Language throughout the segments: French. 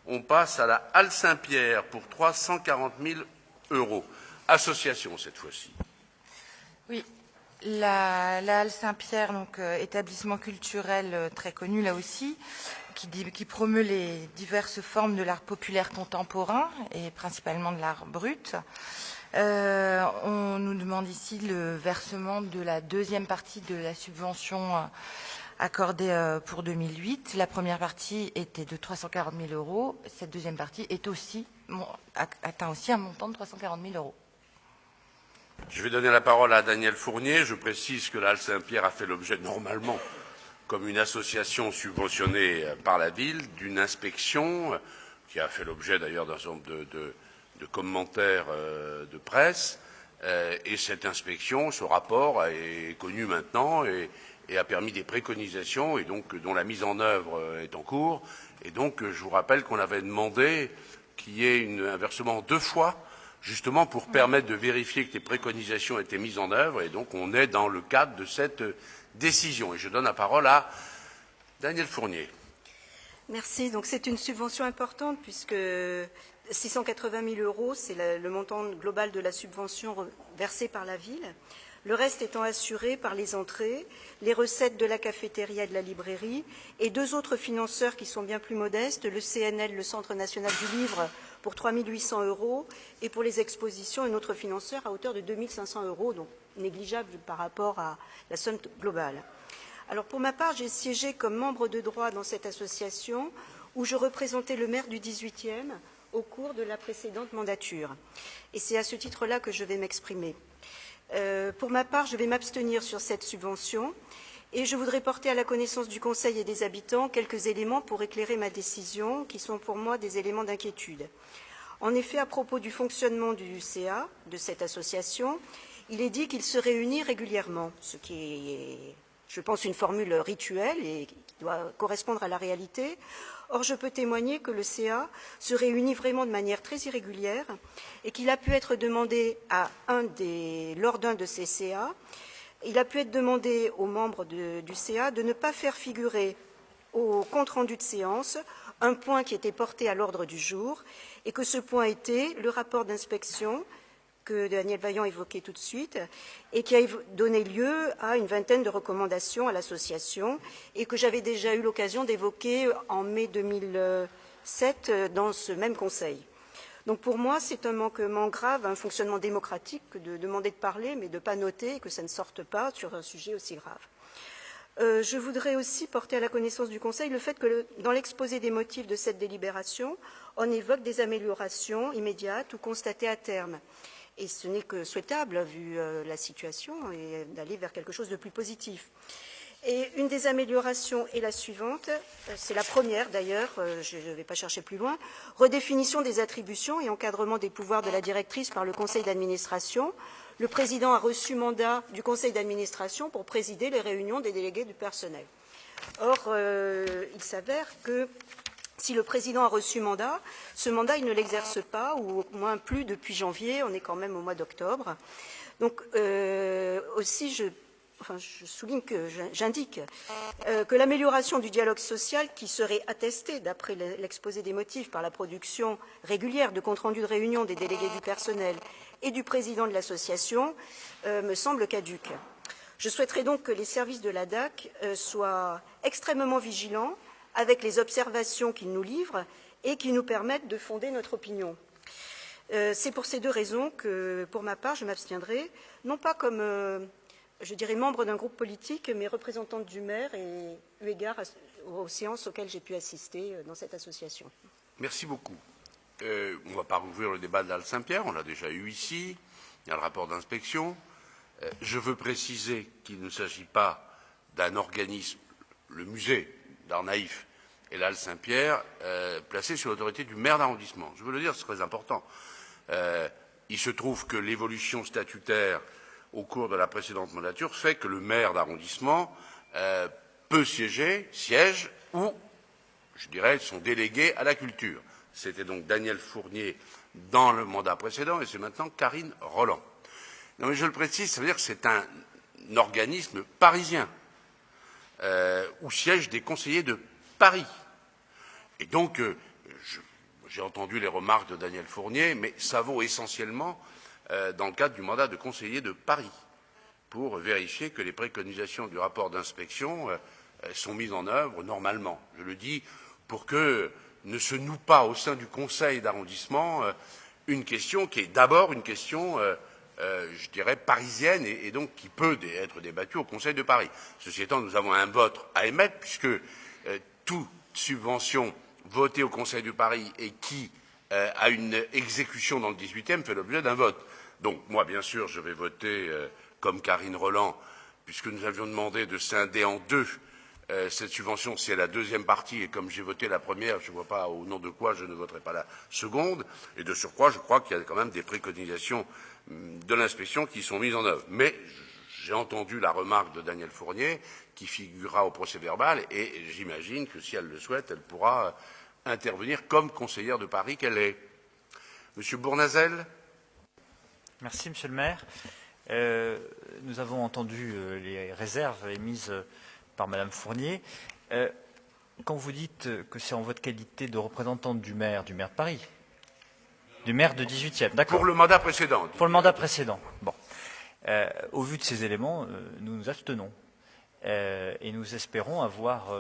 On passe à la Halle Saint-Pierre pour 340 000 €. Association cette fois-ci. Oui, la Halle Saint-Pierre, donc établissement culturel très connu là aussi, qui promeut les diverses formes de l'art populaire contemporain et principalement de l'art brut. On nous demande ici le versement de la deuxième partie de la subvention accordée pour 2008. La première partie était de 340 000 €. Cette deuxième partie atteint aussi un montant de 340 000 €. Je vais donner la parole à Daniel Fournier. Je précise que la Halle Saint-Pierre a fait l'objet normalement, comme une association subventionnée par la ville, d'une inspection qui a fait l'objet d'ailleurs d'un certain nombre de commentaires de presse. Et cette inspection, ce rapport est connu maintenant et a permis des préconisations et donc dont la mise en œuvre est en cours. Et donc je vous rappelle qu'on avait demandé qu'il y ait un versement 2 fois, justement pour permettre de vérifier que les préconisations étaient mises en œuvre. Et donc on est dans le cadre de cette décision. Et je donne la parole à Daniel Fournier. Merci. Donc c'est une subvention importante puisque 680 000 €, c'est le montant global de la subvention versée par la ville. Le reste étant assuré par les entrées, les recettes de la cafétéria et de la librairie et 2 autres financeurs qui sont bien plus modestes, le CNL, le Centre national du livre, pour 3 800 €, et pour les expositions, un autre financeur à hauteur de 2 500 €, donc négligeable par rapport à la somme globale. Alors pour ma part, j'ai siégé comme membre de droit dans cette association où je représentais le maire du 18e au cours de la précédente mandature. Et c'est à ce titre-là que je vais m'exprimer. Pour ma part, je vais m'abstenir sur cette subvention et je voudrais porter à la connaissance du Conseil et des habitants quelques éléments pour éclairer ma décision, qui sont pour moi des éléments d'inquiétude. En effet, à propos du fonctionnement du CA, de cette association, il est dit qu'il se réunit régulièrement, ce qui est, je pense, une formule rituelle et qui doit correspondre à la réalité. Or, je peux témoigner que le CA se réunit vraiment de manière très irrégulière et qu'il a pu être demandé lors d'un de ces CA, il a pu être demandé aux membres du CA de ne pas faire figurer au compte-rendu de séance un point qui était porté à l'ordre du jour et que ce point était le rapport d'inspection que Daniel Vaillant évoquait tout de suite et qui a donné lieu à une vingtaine de recommandations à l'association et que j'avais déjà eu l'occasion d'évoquer en mai 2007 dans ce même conseil. Donc pour moi, c'est un manquement grave à un fonctionnement démocratique que de demander de parler mais de ne pas noter et que ça ne sorte pas sur un sujet aussi grave. Je voudrais aussi porter à la connaissance du Conseil le fait que dans l'exposé des motifs de cette délibération, on évoque des améliorations immédiates ou constatées à terme. Et ce n'est que souhaitable, vu la situation, et d'aller vers quelque chose de plus positif. Et une des améliorations est la suivante, c'est la première d'ailleurs, je ne vais pas chercher plus loin, redéfinition des attributions et encadrement des pouvoirs de la directrice par le conseil d'administration. Le président a reçu mandat du conseil d'administration pour présider les réunions des délégués du personnel. Or, il s'avère que si le président a reçu mandat, ce mandat, il ne l'exerce pas, ou au moins plus depuis janvier, on est quand même au mois d'octobre. Donc, aussi, je souligne que j'indique que l'amélioration du dialogue social qui serait attestée, d'après l'exposé des motifs, par la production régulière de comptes rendus de réunion des délégués du personnel et du président de l'association, me semble caduque. Je souhaiterais donc que les services de la DAC soient extrêmement vigilants avec les observations qu'ils nous livrent et qui nous permettent de fonder notre opinion. C'est pour ces 2 raisons que, pour ma part, je m'abstiendrai, non pas comme, je dirais, membre d'un groupe politique, mais représentante du maire et eu égard aux séances auxquelles j'ai pu assister dans cette association. Merci beaucoup. On ne va pas rouvrir le débat de la Halle Saint-Pierre, on l'a déjà eu ici, il y a le rapport d'inspection. Je veux préciser qu'il ne s'agit pas d'un organisme, le musée d'art naïf et la Halle Saint-Pierre, placé sous l'autorité du maire d'arrondissement. Je veux le dire, c'est très important. Il se trouve que l'évolution statutaire au cours de la précédente mandature fait que le maire d'arrondissement peut siège ou, je dirais, son délégué à la culture. C'était donc Daniel Fournier dans le mandat précédent et c'est maintenant Karine Roland. Non mais je le précise, ça veut dire que c'est un organisme parisien où siègent des conseillers de Paris. Et donc, j'ai entendu les remarques de Daniel Fournier, mais ça vaut essentiellement dans le cadre du mandat de conseiller de Paris, pour vérifier que les préconisations du rapport d'inspection sont mises en œuvre normalement. Je le dis pour que ne se noue pas au sein du conseil d'arrondissement une question qui est d'abord une question, je dirais, parisienne et donc qui peut être débattue au Conseil de Paris. Ceci étant, nous avons un vote à émettre puisque toute subvention votée au Conseil de Paris et qui a une exécution dans le 18e fait l'objet d'un vote. Donc moi, bien sûr, je vais voter comme Karine Roland, puisque nous avions demandé de scinder en deux cette subvention, c'est la deuxième partie, et comme j'ai voté la première, je ne vois pas au nom de quoi je ne voterai pas la seconde, et de surcroît, je crois qu'il y a quand même des préconisations de l'inspection qui sont mises en œuvre. Mais j'ai entendu la remarque de Daniel Fournier, qui figurera au procès-verbal, et j'imagine que si elle le souhaite, elle pourra intervenir comme conseillère de Paris qu'elle est. Monsieur Bournazel. Merci, Monsieur le maire. Nous avons entendu les réserves émises par Madame Fournier. Quand vous dites que c'est en votre qualité de représentante du maire de Paris, du maire de 18e, d'accord. Pour le mandat précédent. Pour le mandat précédent. Bon. Au vu de ces éléments, nous nous abstenons. Et nous espérons avoir,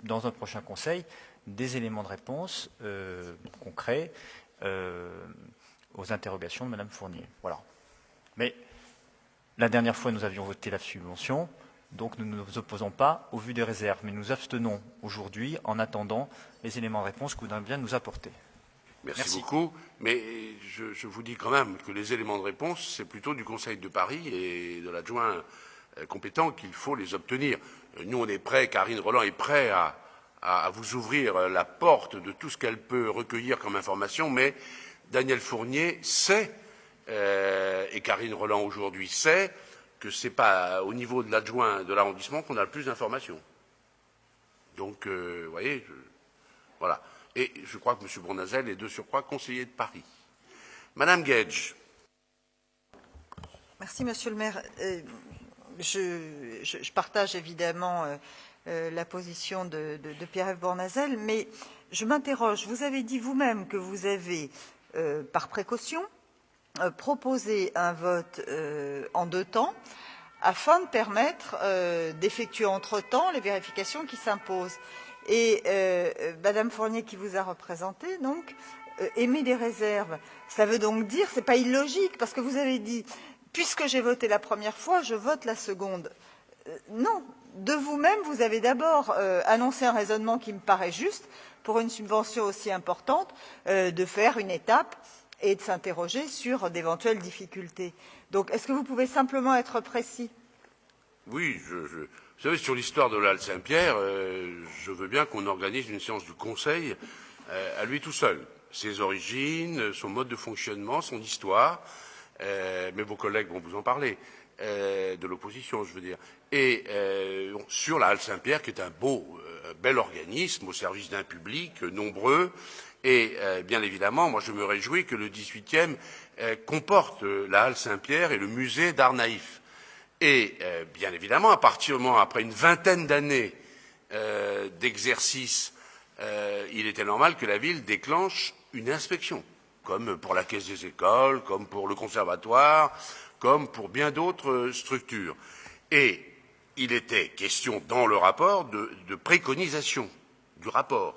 dans un prochain conseil, des éléments de réponse concrets aux interrogations de Madame Fournier. Voilà. Mais la dernière fois, nous avions voté la subvention, donc nous ne nous opposons pas au vu des réserves, mais nous abstenons aujourd'hui en attendant les éléments de réponse que vous voudrez bien nous apporter. Merci beaucoup. Mais je vous dis quand même que les éléments de réponse, c'est plutôt du Conseil de Paris et de l'adjoint compétent qu'il faut les obtenir. Nous, on est prêts, Karine Roland est prête à vous ouvrir la porte de tout ce qu'elle peut recueillir comme information, mais Daniel Fournier sait, et Karine Roland aujourd'hui sait, que ce n'est pas au niveau de l'adjoint de l'arrondissement qu'on a le plus d'informations. Donc, vous voyez, voilà. Et je crois que M. Bournazel est de surcroît conseiller de Paris. Madame Guedj. Merci, Monsieur le maire. Je partage évidemment la position de Pierre-Yves Bournazel, mais je m'interroge. Vous avez dit vous-même que vous avez, par précaution, proposé un vote en deux temps afin de permettre d'effectuer entre-temps les vérifications qui s'imposent. Et Madame Fournier, qui vous a représenté, donc, émet des réserves. Ça veut donc dire, c'est pas illogique, parce que vous avez dit, puisque j'ai voté la première fois, je vote la seconde. Non, de vous-même, vous avez d'abord annoncé un raisonnement qui me paraît juste, pour une subvention aussi importante, de faire une étape et de s'interroger sur d'éventuelles difficultés. Donc, est-ce que vous pouvez simplement être précis? Oui, vous savez, sur l'histoire de la halle Saint-Pierre, je veux bien qu'on organise une séance du Conseil à lui tout seul. Ses origines, son mode de fonctionnement, son histoire, mais vos collègues vont vous en parler, de l'opposition, je veux dire. Et sur la halle Saint-Pierre, qui est un bel organisme au service d'un public nombreux, et bien évidemment, moi je me réjouis que le 18e comporte la halle Saint-Pierre et le musée d'art naïf. Et bien évidemment, à partir du moment, après une vingtaine d'années d'exercice, il était normal que la ville déclenche une inspection, comme pour la caisse des écoles, comme pour le conservatoire, comme pour bien d'autres structures. Et il était question dans le rapport de préconisation du rapport.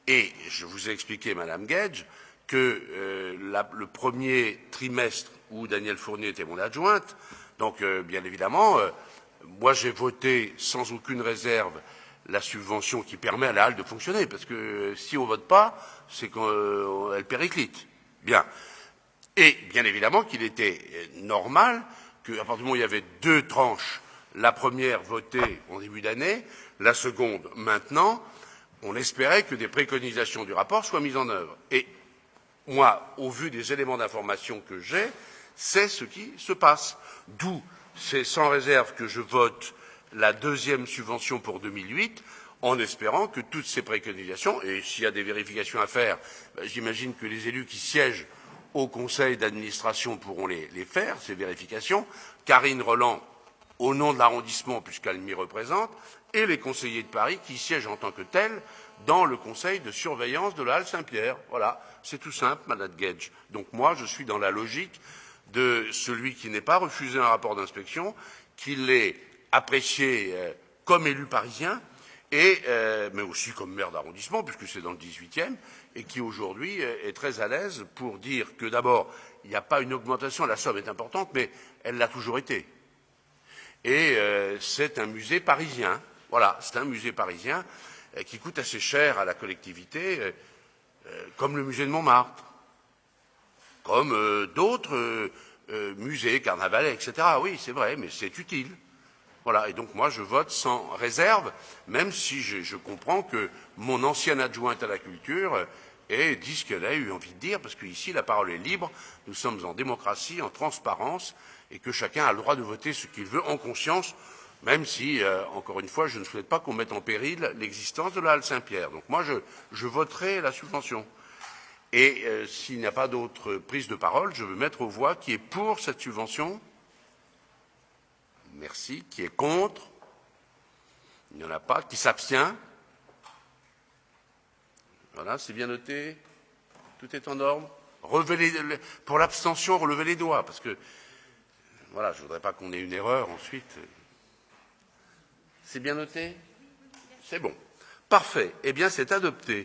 Et je vous ai expliqué, Madame Guedj, que le premier trimestre où Daniel Fournier était mon adjointe, donc bien évidemment, moi j'ai voté sans aucune réserve la subvention qui permet à la halle de fonctionner, parce que si on ne vote pas, c'est qu'elle périclite. Bien. Et bien évidemment qu'il était normal qu'à partir du moment où il y avait deux tranches, la première votée en début d'année, la seconde maintenant, on espérait que des préconisations du rapport soient mises en œuvre. Et moi, au vu des éléments d'information que j'ai, c'est ce qui se passe. D'où c'est sans réserve que je vote la deuxième subvention pour 2008, en espérant que toutes ces préconisations, et s'il y a des vérifications à faire, j'imagine que les élus qui siègent au conseil d'administration pourront les faire, ces vérifications. Karine Roland, au nom de l'arrondissement, puisqu'elle m'y représente, et les conseillers de Paris qui siègent en tant que tels dans le conseil de surveillance de la Halle Saint-Pierre. Voilà, c'est tout simple, Madame Gage. Donc moi, je suis dans la logique de celui qui n'est pas refusé un rapport d'inspection, qui l'ait apprécié comme élu parisien, mais aussi comme maire d'arrondissement, puisque c'est dans le 18e, et qui aujourd'hui est très à l'aise pour dire que d'abord, il n'y a pas une augmentation, la somme est importante, mais elle l'a toujours été. Et c'est un musée parisien. Voilà, c'est un musée parisien qui coûte assez cher à la collectivité, comme le musée de Montmartre, comme d'autres musées, carnavalais, etc. Oui, c'est vrai, mais c'est utile. Voilà, et donc moi je vote sans réserve, même si je comprends que mon ancienne adjointe à la culture dit ce qu'elle a eu envie de dire, parce qu'ici la parole est libre, nous sommes en démocratie, en transparence, et que chacun a le droit de voter ce qu'il veut en conscience, même si, encore une fois, je ne souhaite pas qu'on mette en péril l'existence de la Halle Saint-Pierre. Donc moi je voterai la subvention. Et s'il n'y a pas d'autre prise de parole, je veux mettre aux voix qui est pour cette subvention. Merci. Qui est contre? Il n'y en a pas. Qui s'abstient? Voilà, c'est bien noté. Tout est en ordre. Pour l'abstention, relevez les doigts, parce que voilà, je ne voudrais pas qu'on ait une erreur ensuite. C'est bien noté? C'est bon. Parfait. Eh bien, c'est adopté.